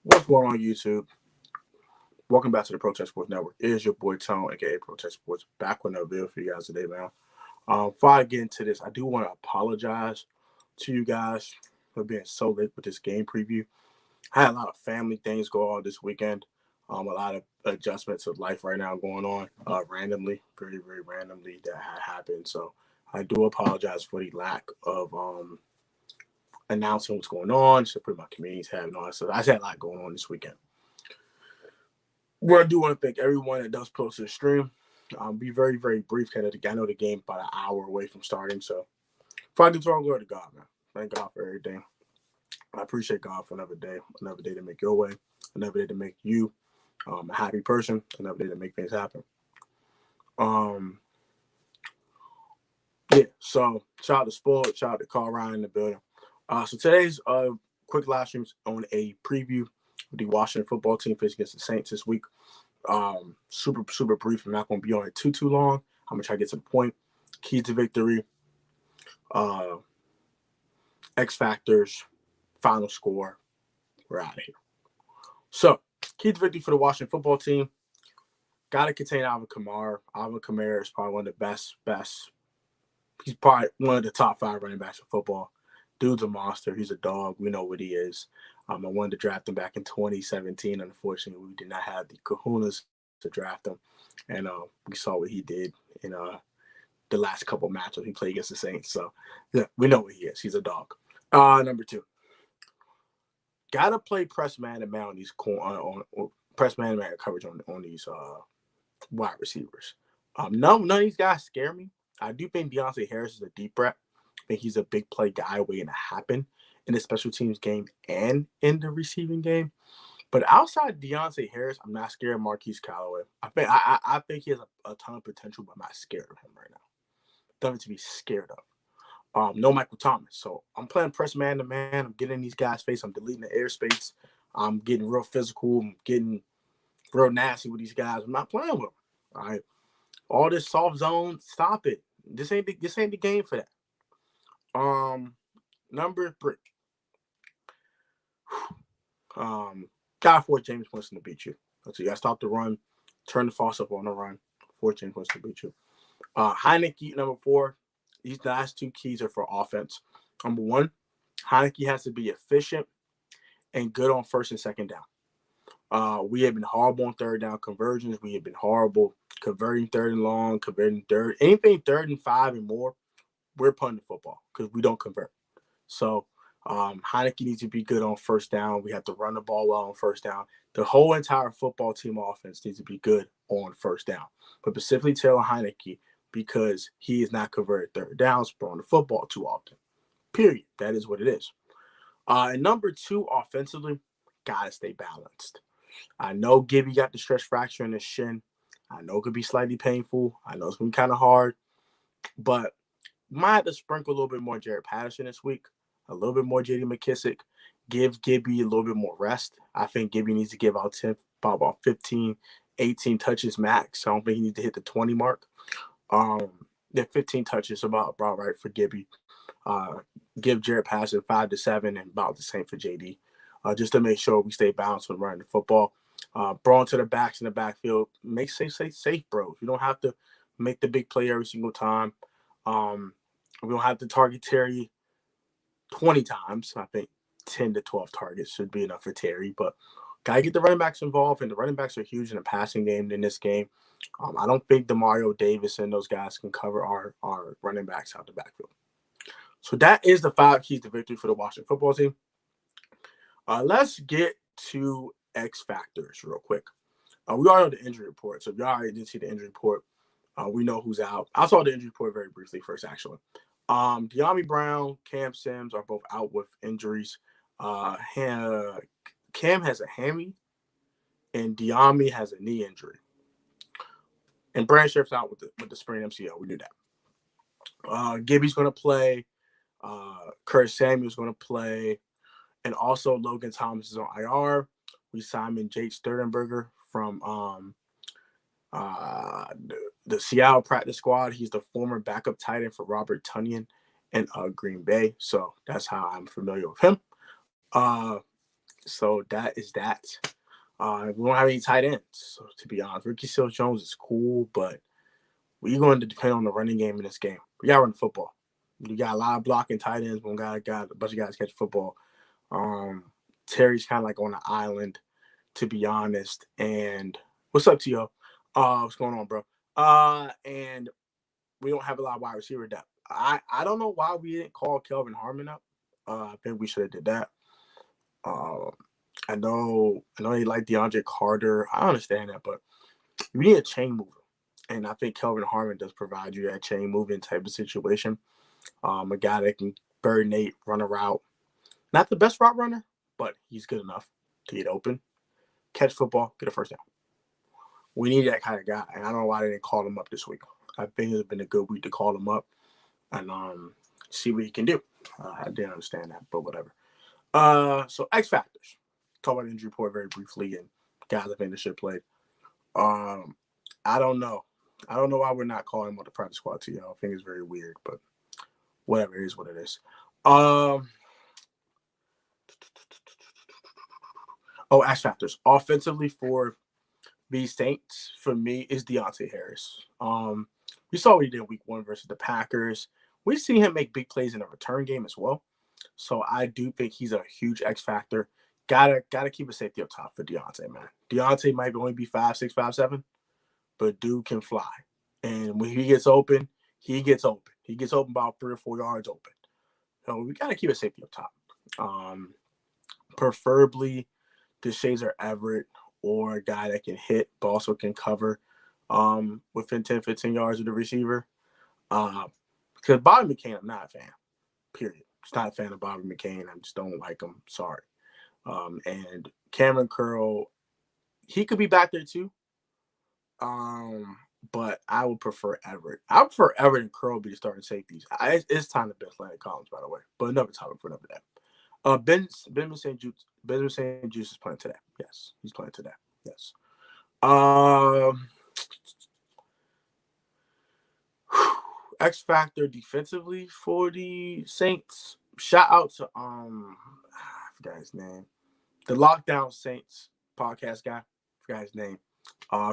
What's going on, YouTube? Welcome back to the Protest Sports Network. It is your boy Tone, aka Protest Sports, back with another video for you guys today, man. Before I get into this, I do want to apologize to you guys for being so late with this game preview. I had a lot of family things go on this weekend. A lot of adjustments of life right now going on randomly, very, very randomly that had happened. So I do apologize for the lack of announcing what's going on, support my community's having all that stuff. I just had a lot going on this weekend. Well, I do want to thank everyone that does post to the stream. Be very, very brief. Kind of, I know the game about an hour away from starting. So, if I do talk, glory to God, man. Thank God for everything. I appreciate God for another day to make your way, another day to make you a happy person, another day to make things happen. Um, yeah. So, shout out to Sport, shout out to Carl Ryan in the building. So today's quick live streams on a preview of the Washington football team facing against the Saints this week. Super brief. I'm not going to be on it too long. I'm gonna try to get to the point. Keys to victory, uh, X factors, final score. We're out of here. So, key to victory for the Washington football team. Got to contain Alvin Kamara. Alvin Kamara is probably one of the best. He's probably one of the top 5 running backs in football. Dude's a monster. He's a dog. We know what he is. I wanted to draft him back in 2017. Unfortunately, we did not have the kahunas to draft him. And we saw what he did in the last couple matchups he played against the Saints. So, yeah, we know what he is. He's a dog. Number 2. Got to play press man-to-man on these press man-to-man coverage on these wide receivers. None of these guys scare me. I do think Deontay Harris is a deep threat. I think he's a big play guy waiting to happen in the special teams game and in the receiving game. But outside Deontay Harris, I'm not scared of Marquise Callaway. I think he has a ton of potential, but I'm not scared of him right now. Nothing to be scared of. No Michael Thomas. So I'm playing press man to man. I'm getting in these guys' face. I'm deleting the airspace. I'm getting real physical. I'm getting real nasty with these guys. I'm not playing with them. All right. All this soft zone, stop it. This ain't the game for that. Number 3. Gotta force James Winston to beat you. So you gotta stop the run, turn the false up on the run, force James Winston to beat you. Heineke, number 4. These last 2 keys are for offense. Number 1, Heineke has to be efficient and good on first and second down. We have been horrible on third down conversions. We have been horrible converting third and long, converting third. Anything 3rd and 5 and more, we're punting the football because we don't convert. So Heineke needs to be good on first down. We have to run the ball well on first down. The whole entire football team offense needs to be good on first down. But specifically Taylor Heineke, because he is not converted third downs, throwing the football too often. Period. That is what it is. And number 2, offensively, gotta stay balanced. I know Gibby got the stress fracture in his shin. I know it could be slightly painful. I know it's gonna be kind of hard, but might have to sprinkle a little bit more Jared Patterson this week, a little bit more J.D. McKissick, give Gibby a little bit more rest. I think Gibby needs to give out 10, about 15, 18 touches max. I don't think he needs to hit the 20 mark. The 15 touches about right for Gibby. Give Jared Patterson 5 to 7 and about the same for JD. Just to make sure we stay balanced when running the football. Bro into the backs in the backfield. Make safe, bro. You don't have to make the big play every single time. We don't have to target Terry 20 times. I think 10 to 12 targets should be enough for Terry. But got to get the running backs involved, and the running backs are huge in the passing game in this game. I don't think DeMario Davis and those guys can cover our running backs out the backfield. So that is the 5 keys to victory for the Washington football team. Let's get to X factors real quick. We already know the injury report. So if y'all already didn't see the injury report, we know who's out. I saw the injury report very briefly first, actually. De'Ami Brown, Cam Sims are both out with injuries. Cam has a hammy, and De'Ami has a knee injury. And Brandon Scherf's out with the sprained MCL. We knew that. Gibby's going to play. Curtis Samuel's going to play. And also Logan Thomas is on IR. We signed Jake Sterdenberger from the Seattle practice squad. He's the former backup tight end for Robert Tonyan in Green Bay. So that's how I'm familiar with him. So that is that. We don't have any tight ends. So to be honest, Ricky Seals-Jones is cool, but we're going to depend on the running game in this game. We got to run the football. You got a lot of blocking tight ends. We got a bunch of guys catch football. Terry's kind of like on an island, to be honest. And what's up, T.O.? What's going on, bro? And we don't have a lot of wide receiver depth. I don't know why we didn't call Kelvin Harmon up. I think we should have did that. I know they like DeAndre Carter. I understand that, but you need a chain mover. And I think Kelvin Harmon does provide you that chain moving type of situation. A guy that can burn Nate, run a route. Not the best route runner, but he's good enough to get open, catch football, get a first down. We need that kind of guy. And I don't know why they didn't call him up this week. I think it's been a good week to call him up and see what he can do. I didn't understand that, but whatever. So X factors. Talk about the injury report very briefly and guys I think that should play. I don't know. I don't know why we're not calling him on the practice squad too. I think it's very weird, but whatever, it is what it is. X factors. Offensively for the Saints, for me, is Deontay Harris. We saw what he did week 1 versus the Packers. We see him make big plays in the return game as well. So I do think he's a huge X factor. Gotta keep a safety up top for Deontay, man. Deontay might only be 5'6", 5'7", but dude can fly. And when he gets open, he gets open. He gets open about 3 or 4 yards open. So we gotta keep a safety up top. Preferably DeShazer Everett or a guy that can hit but also can cover within 10, 15 yards of the receiver. Because Bobby McCain, I'm not a fan. Period. Just not a fan of Bobby McCain. I just don't like him. Sorry. And Cameron Curl, he could be back there too. But I would prefer Everett. I would prefer Everett and Curl be the starting safeties. It's time to bench Landon Collins, by the way. But another topic for another day. Benjamin St. Juice is playing today. Yes, he's playing today. Yes. X factor defensively for the Saints. Shout out to I forgot his name. The Lockdown Saints podcast guy. Forgot his name.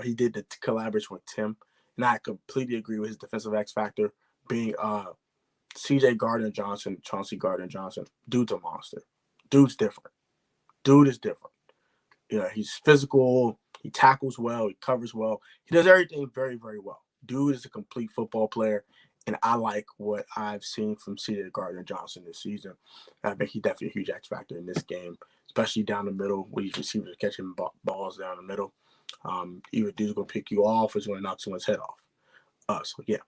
He did the collaboration with Tim, and I completely agree with his defensive X factor being C.J. Gardner-Johnson, Chauncey Gardner-Johnson. Dude's a monster. Dude's different. Dude is different. He's physical. He tackles well. He covers well. He does everything very, very well. Dude is a complete football player, and I like what I've seen from C.J. Gardner-Johnson this season. I think he's definitely a huge X factor in this game, especially down the middle when these receivers are catching balls down the middle. Either dude's going to pick you off or he's going to knock someone's head off. So, yeah.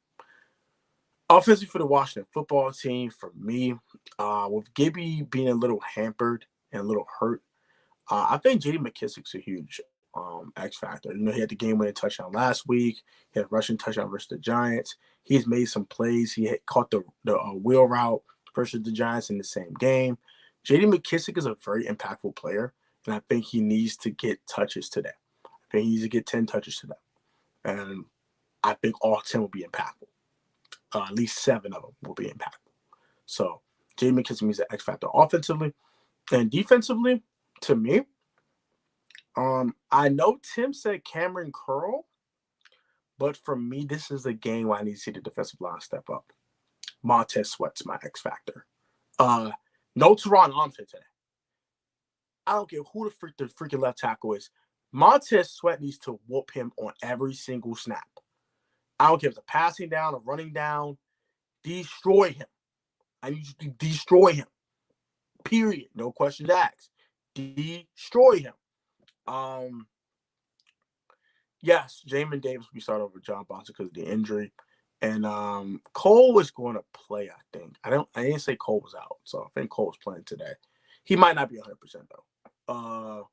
Offensively for the Washington football team, for me, with Gibby being a little hampered and a little hurt, I think J.D. McKissic's a huge X factor. He had the game-winning touchdown last week. He had a rushing touchdown versus the Giants. He's made some plays. He had caught the wheel route versus the Giants in the same game. J.D. McKissic is a very impactful player, and I think he needs to get touches today. I think he needs to get 10 touches today. And I think all 10 will be impactful. At least 7 of them will be impactful. So J.D. McKissic is an X factor offensively. And defensively, to me, I know Tim said Cameron Curl, but for me, this is a game where I need to see the defensive line step up. Montez Sweat's my X factor. No Teron Armstead today. I don't care who the freaking left tackle is. Montez Sweat needs to whoop him on every single snap. I don't care if it's a passing down or running down. Destroy him. I need you to destroy him. Period. No questions asked. Destroy him. Yes, Jamin Davis will be starting over John Boston because of the injury. And Cole is going to play, I think. I didn't say Cole was out, so I think Cole's playing today. He might not be 100% though.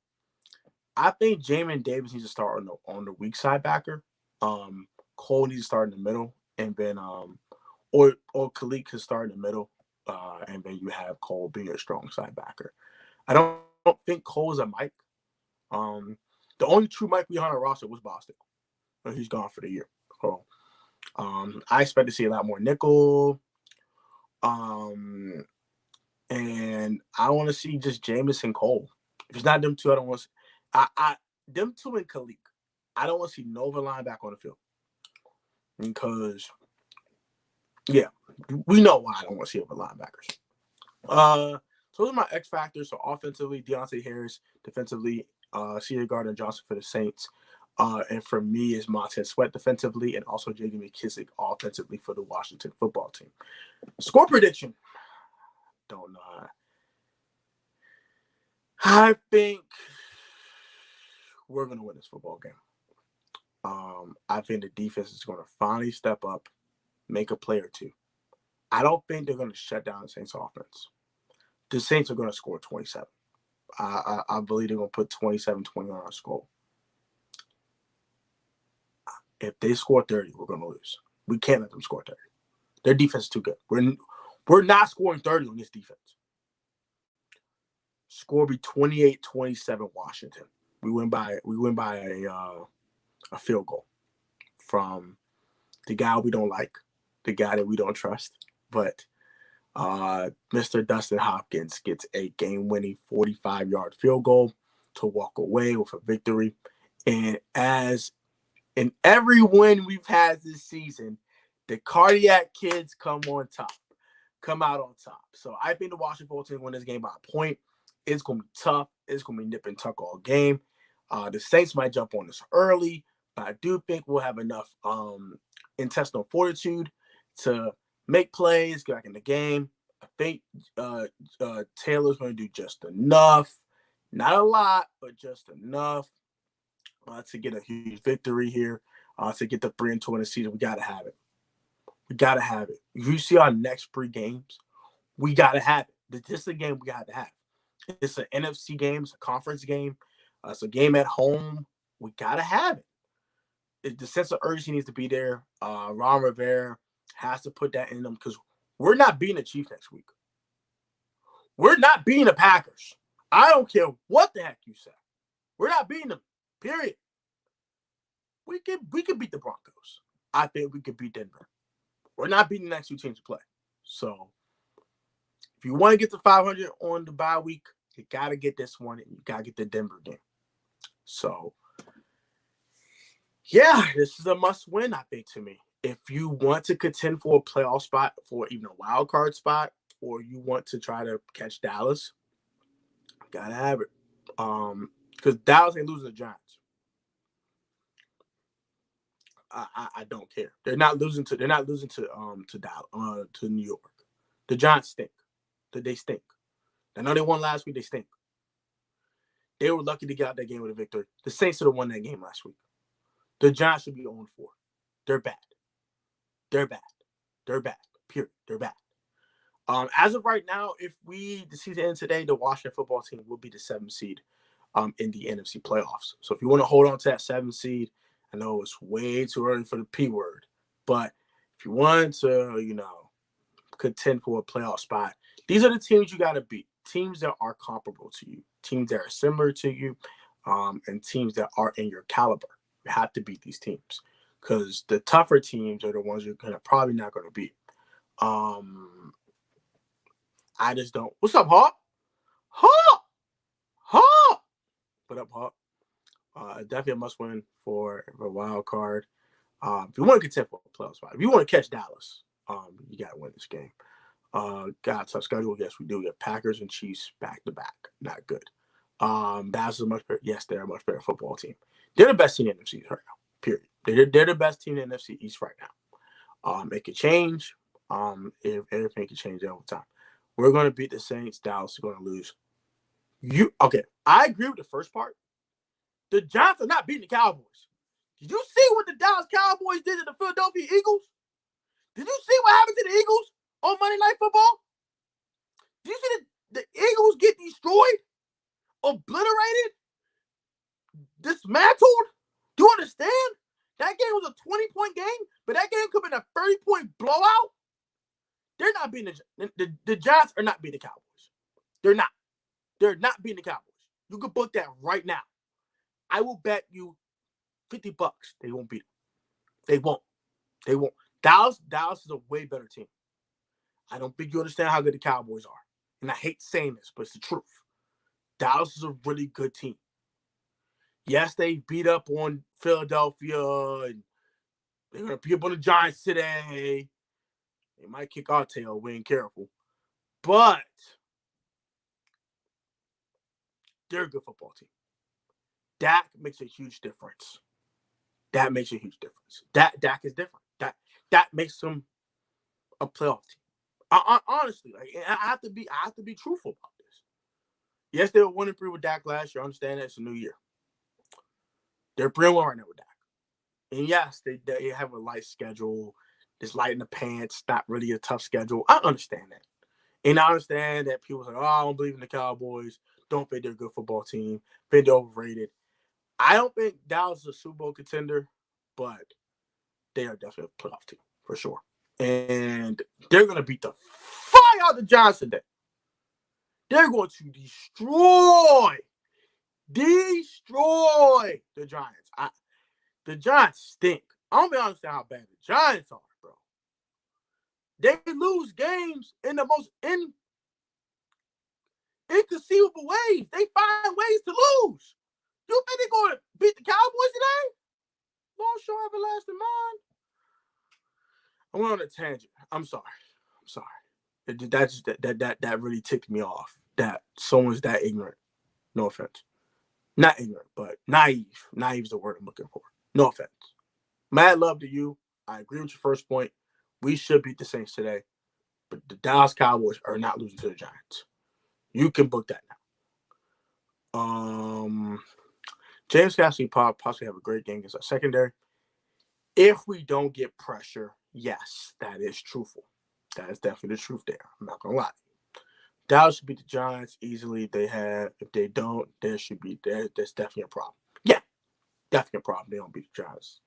I think Jamin Davis needs to start on the weak side backer. Cole needs to start in the middle, and then or Khalid can start in the middle, and then you have Cole being a strong side backer. I don't think Cole is a Mike. The only true Mike we had on our roster was Boston. He's gone for the year. So I expect to see a lot more nickel. And I want to see just Jamison Cole. If it's not them two, I don't want to see. Them two and Khalid. I don't want to see no other linebacker on the field. Because, yeah, we know why I don't want to see other linebackers. So those are my X factors. So offensively, Deontay Harris. Defensively, C.J. Gardner-Johnson for the Saints. And for me is Montez Sweat defensively and also J.D. McKissick offensively for the Washington football team. Score prediction. Don't know. I think we're going to win this football game. I think the defense is going to finally step up, make a play or two. I don't think they're going to shut down the Saints offense. The Saints are going to score 27. I believe they're going to put 27-20 on our score. If they score 30, we're going to lose. We can't let them score 30. Their defense is too good. We're not scoring 30 on this defense. Score be 28-27 Washington. We win by a field goal from the guy we don't like, the guy that we don't trust. But Mr. Dustin Hopkins gets a game-winning 45-yard field goal to walk away with a victory. And as in every win we've had this season, the cardiac kids come out on top. So I think the Washington football team win this game by a point. It's going to be tough. It's going to be nip and tuck all game. The Saints might jump on us early, but I do think we'll have enough intestinal fortitude to make plays, get back in the game. I think Taylor's going to do just enough. Not a lot, but just enough to get a huge victory here, to get the 3-2 in the season. We got to have it. We got to have it. If you see our next 3 games, we got to have it. This is a game we got to have. It's an NFC game. It's a conference game. It's a game at home. We got to have it. The sense of urgency needs to be there. Ron Rivera has to put that in them because we're not beating the Chiefs next week. We're not beating the Packers. I don't care what the heck you say. We're not beating them, period. We could beat the Broncos. I think we could beat Denver. We're not beating the next 2 teams to play. So if you want to get to 500 on the bye week, you got to get this one and you got to get the Denver game. So, yeah, this is a must-win, I think, to me. If you want to contend for a playoff spot, for even a wild card spot, or you want to try to catch Dallas, got to have it. Because Dallas ain't losing the Giants. I don't care. They're not losing to Dallas, to New York. The Giants stink. They stink. I know they won last week. They stink. They were lucky to get out that game with a victory. The Saints should have won that game last week. The Giants should be 0-4. They're bad. They're bad. They're bad. Period. They're bad. As of right now, if the season ends today, the Washington football team will be the 7th seed in the NFC playoffs. So if you want to hold on to that 7th seed, I know it's way too early for the P word, but if you want to, contend for a playoff spot, these are the teams you got to beat. Teams that are comparable to you, teams that are similar to you, and teams that are in your caliber. You have to beat these teams because the tougher teams are the ones you're probably not going to beat. I just don't. What's up, Hawk? Hawk! What up, Hawk? Definitely a must-win for a wild card. If you want to contend for a playoff spot, if you want to catch Dallas, you got to win this game. Got a tough schedule. Yes, we do. We have Packers and Chiefs back-to-back. Not good. Dallas is a much better. Yes, they're a much better football team. They're the best team in the NFC right now, period. They're the best team in the NFC East right now. It could change. If everything can change over time. We're going to beat the Saints. Dallas is going to lose. I agree with the first part. The Giants are not beating the Cowboys. Did you see what the Dallas Cowboys did to the Philadelphia Eagles? Did you see what happened to the Eagles on Monday Night Football? Did you see the Eagles get destroyed, obliterated, dismantled? Do you understand? That game was a 20-point game, but that game could have been a 30-point blowout. They're not beating the Giants are not beating the Cowboys. They're not. They're not beating the Cowboys. You can book that right now. I will bet you $50 they won't beat them. They won't. Dallas is a way better team. I don't think you understand how good the Cowboys are. And I hate saying this, but it's the truth. Dallas is a really good team. Yes, they beat up on Philadelphia, and they're going to beat up on the Giants today. They might kick our tail. We ain't careful. But they're a good football team. Dak makes a huge difference. That makes a huge difference. Dak is different. That makes them a playoff team. Honestly, like I have to be truthful about this. Yes, they were 1-3 with Dak last year. I understand that it's a new year. They're 3-1 right now with Dak. And yes, they have a light schedule. It's light in the pants. Not really a tough schedule. I understand that. And I understand that people say, oh, I don't believe in the Cowboys. Don't think they're a good football team. Think they're overrated. I don't think Dallas is a Super Bowl contender, but they are definitely a playoff team for sure. And they're going to beat the fire out of the Giants today. They're going to destroy the Giants. The Giants stink. I don't even understand how bad the Giants are, bro. They lose games in the most inconceivable ways. They find ways to lose. You think they're going to beat the Cowboys today? Long show everlasting mind. I went on a tangent. I'm sorry. That really ticked me off. That someone's that ignorant. No offense. Not ignorant, but naive. Naive is the word I'm looking for. No offense. Mad love to you. I agree with your first point. We should beat the Saints today. But the Dallas Cowboys are not losing to the Giants. You can book that now. James Cassidy possibly have a great game against our secondary. If we don't get pressure, yes, that is truthful. That is definitely the truth there. I'm not gonna lie. Dallas should beat the Giants easily. If they don't, there's definitely a problem. Yeah, definitely a problem. They don't beat the Giants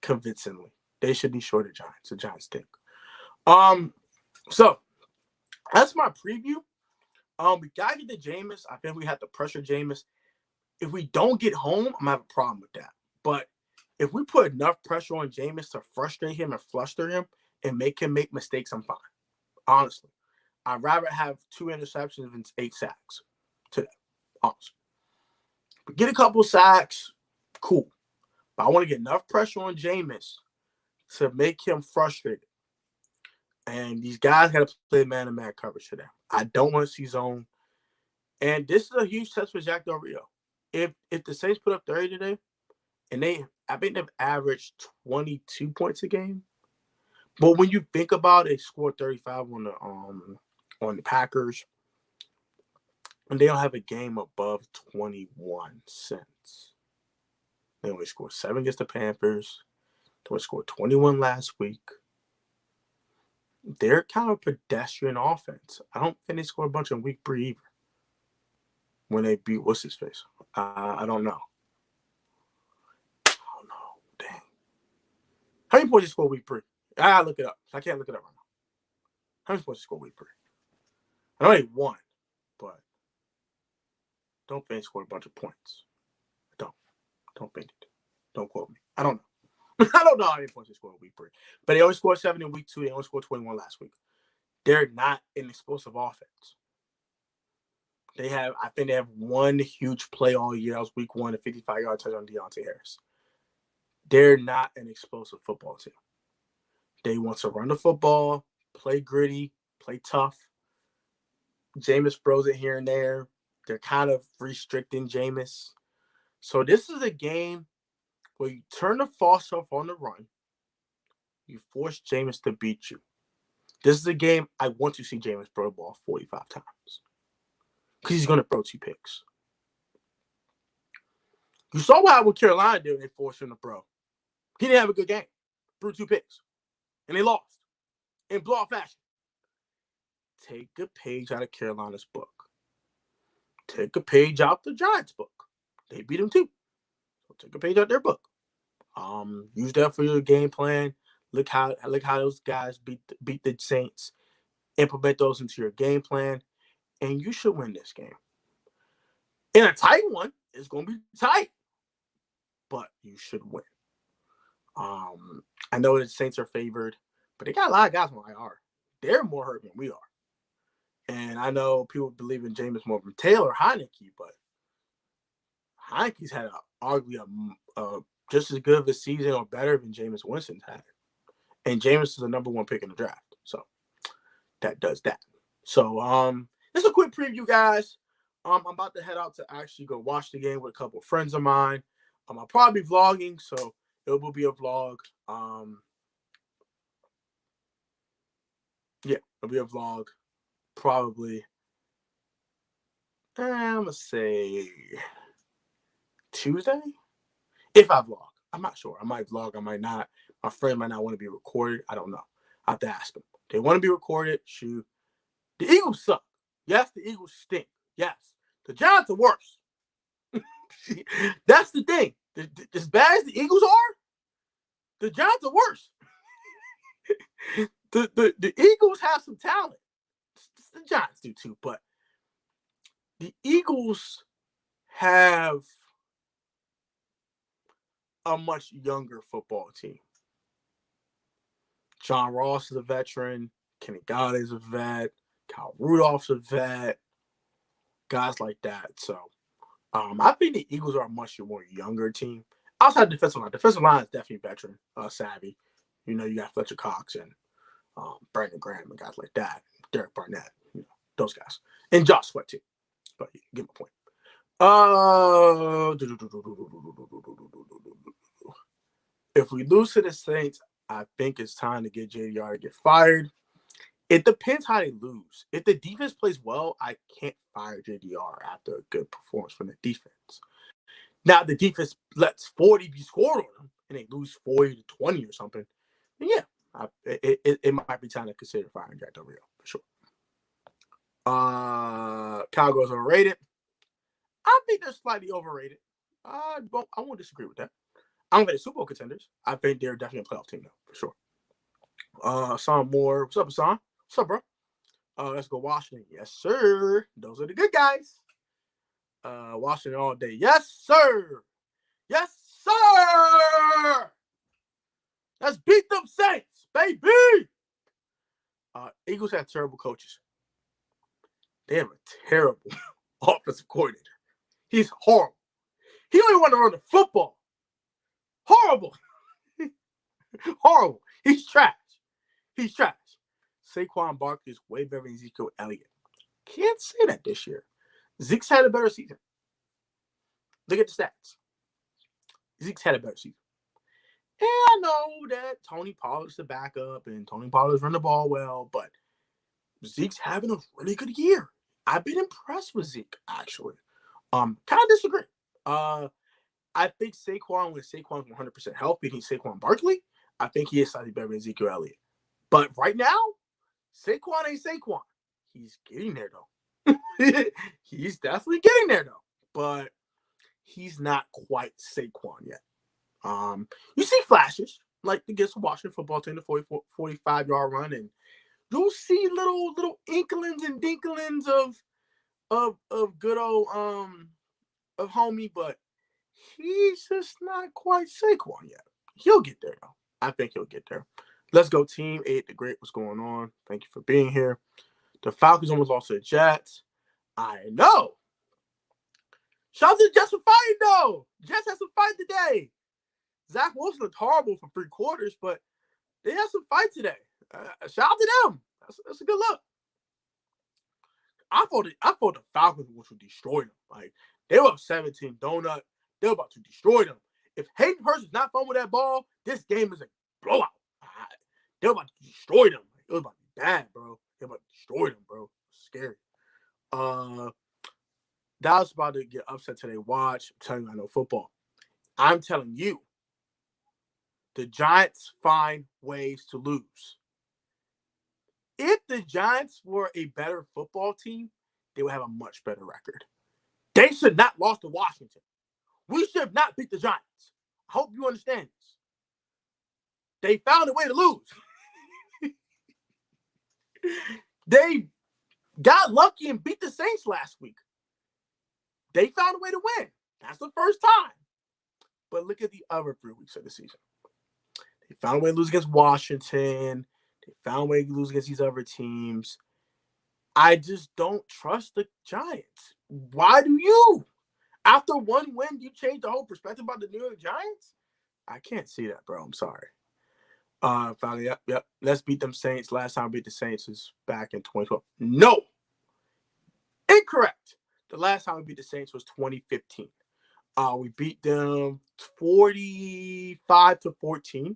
convincingly. They should destroy the Giants. The Giants stink. So that's my preview. We gotta get to Jameis. I think we have to pressure Jameis. If we don't get home, I'm gonna have a problem with that. But if we put enough pressure on Jameis to frustrate him and fluster him and make him make mistakes, I'm fine. Honestly, I'd rather have 2 interceptions than 8 sacks today. Honestly, if we get a couple sacks, cool. But I want to get enough pressure on Jameis to make him frustrated. And these guys got to play man-to-man coverage today. I don't want to see zone. And this is a huge test for Jack Del Rio. If the Saints put up 30 today, and I think they've averaged 22 points a game. But when you think about it, they scored 35 on the Packers, and they don't have a game above 21 since. They only scored 7 against the Panthers. They only scored 21 last week. They're kind of pedestrian offense. I don't think they scored a bunch in week 3 either. When they beat what's his face? I don't know. Oh no, dang. How many points they scored week 3? I gotta look it up. I can't look it up right now. How many points they scored week 3? I know they won, but don't think they scored a bunch of points. Don't think it. Don't quote me. I don't know. I don't know how many points they scored week 3. But they only scored 7 in week 2. They only scored 21 last week. They're not an explosive offense. I think they have one huge play all year. That was week 1, a 55-yard touchdown on Deontay Harris. They're not an explosive football team. They want to run the football, play gritty, play tough. Jameis throws it here and there. They're kind of restricting Jameis. So this is a game where you turn the false off on the run. You force Jameis to beat you. This is a game I want to see Jameis throw the ball 45 times. Because he's going to throw 2 picks. You saw what happened with Carolina did when they forced him to throw. He didn't have a good game. Threw 2 picks. And they lost. In blowout fashion. Take a page out of Carolina's book. Take a page out the Giants' book. They beat them too. So take a page out their book. Use that for your game plan. Look how those guys beat the Saints. Implement those into your game plan. And you should win this game. In a tight one, it's going to be tight. But you should win. I know the Saints are favored, but they got a lot of guys on IR. They're more hurt than we are. And I know people believe in Jameis more than Taylor Heineke, but Heineke's had arguably a just as good of a season or better than Jameis Winston's had. And Jameis is the number 1 pick in the draft. So that does that. So just a quick preview, guys. I'm about to head out to actually go watch the game with a couple of friends of mine. I'll probably be vlogging, so it will be a vlog. Yeah, it'll be a vlog. Probably, I'm gonna say Tuesday. If I vlog, I'm not sure. I might vlog, I might not. My friend might not want to be recorded. I don't know. I have to ask them. They want to be recorded. Shoot. The Eagles suck. Yes, the Eagles stink. Yes. The Giants are worse. That's the thing. As bad as the Eagles are, the Giants are worse. the Eagles have some talent. The Giants do too, but the Eagles have a much younger football team. John Ross is a veteran. Kenny Galladay is a vet. Kyle Rudolph's a vet. Guys like that. So I think the Eagles are a much more younger team. Outside defensive line. Defensive line is definitely veteran savvy. You know, you got Fletcher Cox and Brandon Graham and guys like that. Derek Barnett. You know, those guys. And Josh Sweat too. But you get my point. If we lose to the Saints, I think it's time to get JDR to get fired. It depends how they lose. If the defense plays well, I can't fire JDR after a good performance from the defense. Now, the defense lets 40 be scored on them and they lose 40 to 20 or something, then yeah, it might be time to consider firing Jack Del Rio for sure. Cowgirls are overrated. I think they're slightly overrated. I won't disagree with that. I don't think they're Super Bowl contenders. I think they're definitely a playoff team, though, for sure. Hassan Moore. What's up, Hassan? What's up, bro? Let's go Washington. Yes, sir. Those are the good guys. Washington all day. Yes, sir. Yes, sir. Let's beat them Saints, baby. Eagles have terrible coaches. They have a terrible offensive coordinator. He's horrible. He don't even want to run the football. Horrible. Horrible. He's trash. He's trash. Saquon Barkley is way better than Ezekiel Elliott. Can't say that this year. Zeke's had a better season. Look at the stats. Zeke's had a better season. And I know that Tony Pollard's the backup and Tony Pollard's run the ball well, but Zeke's having a really good year. I've been impressed with Zeke, actually. Kind of disagree. I think Saquon, when Saquon's 100% healthy, he's Saquon Barkley. I think he is slightly better than Ezekiel Elliott. But right now, Saquon ain't Saquon. He's getting there, though. He's definitely getting there, though. But he's not quite Saquon yet. You see flashes, like against the Washington football team, the 45-yard run, and you'll see little inklings and dinklings of good old of homie, but he's just not quite Saquon yet. He'll get there, though. I think he'll get there. Let's go, Team 8 the Great. What's going on? Thank you for being here. The Falcons almost lost to the Jets. I know. Shout out to the Jets for fighting, though. Jets had some fight today. Zach Wilson looked horrible for 3 quarters, but they had some fight today. Shout out to them. That's a good look. I thought the Falcons would destroy them. Like, they were up 17 donut. They were about to destroy them. If Hayden Hurst is not fun with that ball, this game is a blowout. They were about to destroy them. It was about to be bad, bro. They were about to destroy them, bro. Scary. Dallas about to get upset today. Watch. I'm telling you, I know football. I'm telling you, the Giants find ways to lose. If the Giants were a better football team, they would have a much better record. They should not lost to Washington. We should not beat the Giants. I hope you understand this. They found a way to lose. They got lucky and beat the Saints last week. They found a way to win. That's the first time. But look at the other 3 weeks of the season. They found a way to lose against Washington. They found a way to lose against these other teams. I just don't trust the Giants. Why do you? After one win, you change the whole perspective about the New York Giants? I can't see that, bro. I'm sorry. Finally, yep. Let's beat them Saints. Last time we beat the Saints was back in 2012. No, incorrect. The last time we beat the Saints was 2015. We beat them 45-14.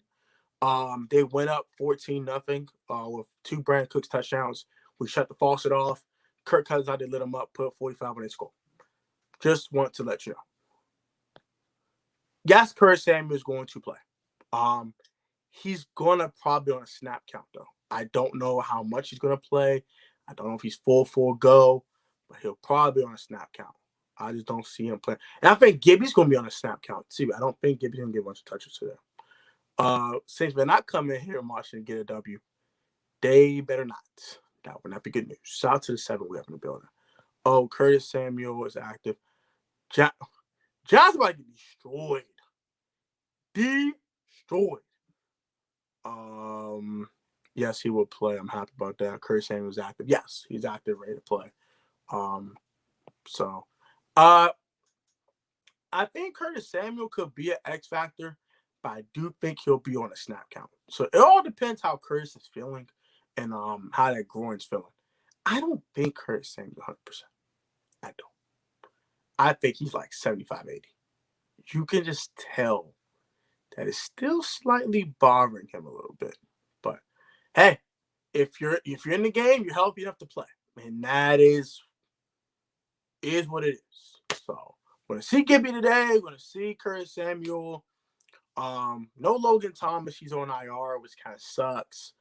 They went up 14-0 with 2 Brandon Cooks touchdowns. We shut the faucet off. Kirk Cousins out there lit them up, put 45 on their score. Just want to let you know. Yes, Curtis Samuel is going to play. He's gonna probably on a snap count though. I don't know how much he's gonna play. I don't know if he's full go, but he'll probably be on a snap count. I just don't see him playing. And I think Gibby's gonna be on a snap count too. I don't think Gibby's gonna get a bunch of touches today. Since they're not coming here in Washington to get a W, they better not. That would not be good news. Shout out to the 7 we have in the building. Oh, Curtis Samuel is active. John's about to get destroyed. Destroyed. Yes, he will play. I'm happy about that. Curtis Samuel's active. Yes, he's active, ready to play. I think Curtis Samuel could be an X factor, but I do think he'll be on a snap count. So it all depends how Curtis is feeling and how that groin's feeling. I don't think Curtis Samuel 100%. I don't. I think he's like 75-80. You can just tell that is still slightly bothering him a little bit. But hey, if you're in the game, you're healthy enough to play. And that is what it is. So we're gonna see Gibby today. We're gonna see Curtis Samuel. No Logan Thomas. He's on IR, which kind of sucks.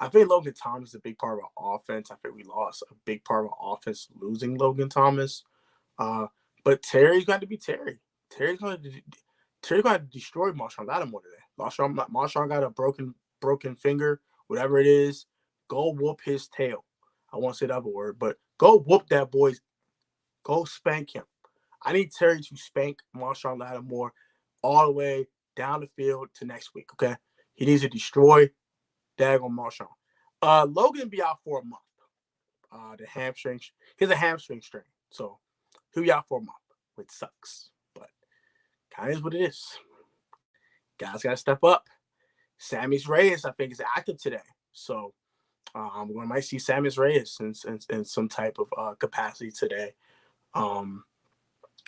I think Logan Thomas is a big part of our offense. I think we lost a big part of our offense losing Logan Thomas. But Terry's going to be Terry. Terry's going to destroy Marshawn Lattimore today. Marshawn got a broken finger, whatever it is. Go whoop his tail. I won't say the other word, but go whoop that boy's. Go spank him. I need Terry to spank Marshawn Lattimore all the way down the field to next week, okay? He needs to destroy daggone Marshawn. Logan be out for a month. The hamstring. He has a hamstring strain, so he'll be out for a month, which sucks. But kind of is what it is. Guys got to step up. Sammy's Reyes, I think, is active today. So we might see Sammy's Reyes in some type of capacity today.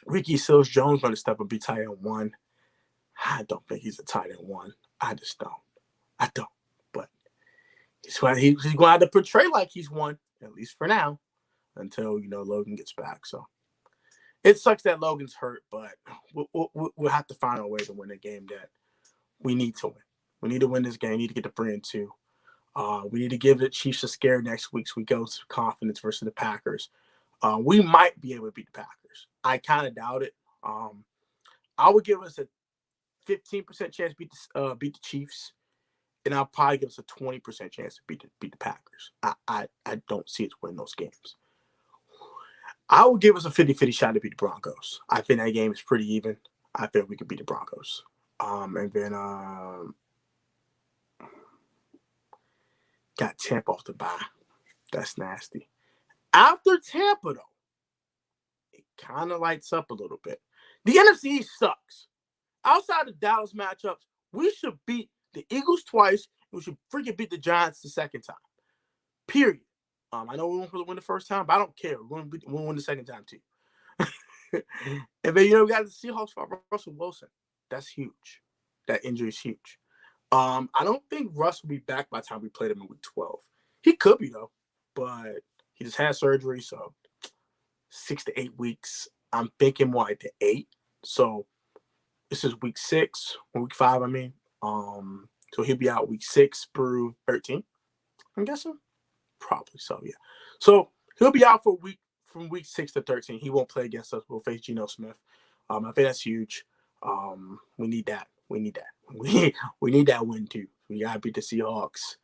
Ricky Seals-Jones going to step up, be tight end 1. I don't think he's a tight end 1. I just don't. I don't. But he's going to have to portray like he's 1, at least for now, until, Logan gets back. So it sucks that Logan's hurt, but we'll have to find a way to win a game that we need to win. We need to win this game. We need to get the 3-2. We need to give the Chiefs a scare next week so we go to confidence versus the Packers. We might be able to beat the Packers. I kind of doubt it. I would give us a 15% chance to beat the Chiefs, and I'll probably give us a 20% chance to beat the Packers. I don't see us winning those games. I would give us a 50-50 shot to beat the Broncos. I think that game is pretty even. I think we could beat the Broncos. And then got Tampa off the bye. That's nasty. After Tampa, though, it kind of lights up a little bit. The NFC sucks. Outside of Dallas matchups, we should beat the Eagles twice, and we should freaking beat the Giants the second time. Period. I know we won't win the first time, but I don't care. We're going to win the second time, too. And then, we got the Seahawks for Russell Wilson. That's huge. That injury is huge. I don't think Russ will be back by the time we played him in week 12. He could be, though, but he just had surgery, so 6 to 8 weeks. I'm thinking more like the 8. So this is week 6, or week 5, I mean. So he'll be out week 6 through 13, I'm guessing. Probably so, yeah. So he'll be out from week 6 to 13. He won't play against us. We'll face Geno Smith. I think that's huge. We need that. We need that win too. We gotta beat the Seahawks.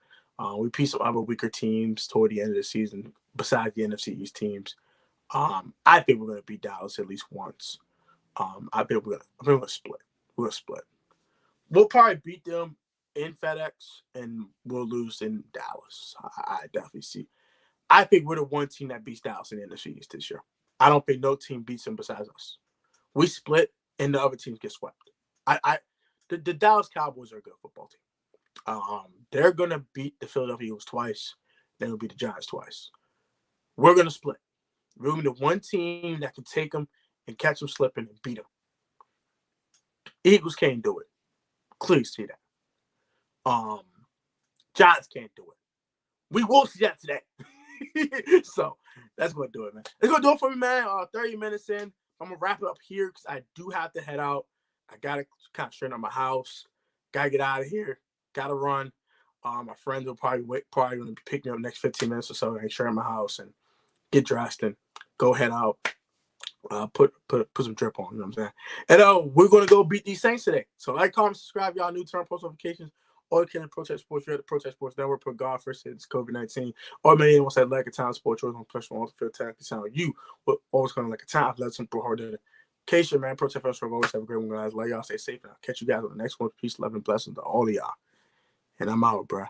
We beat some other weaker teams toward the end of the season, besides the NFC East teams. I think we're gonna beat Dallas at least once. I think we're gonna split. We're gonna split. We'll probably beat them in FedEx, and we'll lose in Dallas. I definitely see. I think we're the one team that beats Dallas in the NFC East this year. I don't think no team beats them besides us. We split, and the other teams get swept. The Dallas Cowboys are a good football team. They're gonna beat the Philadelphia Eagles twice. They're gonna beat the Giants twice. We're gonna split. We're gonna be the one team that can take them and catch them slipping and beat them. Eagles can't do it. Clearly see that. Giants can't do it. We will see that today. So that's gonna do it, man. That's gonna do it for me, man. 30 minutes in. I'm gonna wrap it up here because I do have to head out. I gotta kind of straighten up my house. Gotta get out of here. Gotta run. My friends will probably gonna be picking me up next 15 minutes or so. I can straighten my house and get dressed and go head out. Put some drip on, you know what I'm saying? And we're gonna go beat these Saints today. So like, comment, subscribe, y'all. New turn post notifications. Or you can Protest Sports. You're at the Protest Sports Network. Put God first since COVID-19. Or maybe anyone said like a time sports. Yours on professional on the field. Technically sound like you, but always kind of like a time. I've let some through harder. Cation, man. Protest first. Always have a great one, guys. Let y'all stay safe. And I'll catch you guys on the next one. Peace, love, and blessings to all of y'all. And I'm out, bro.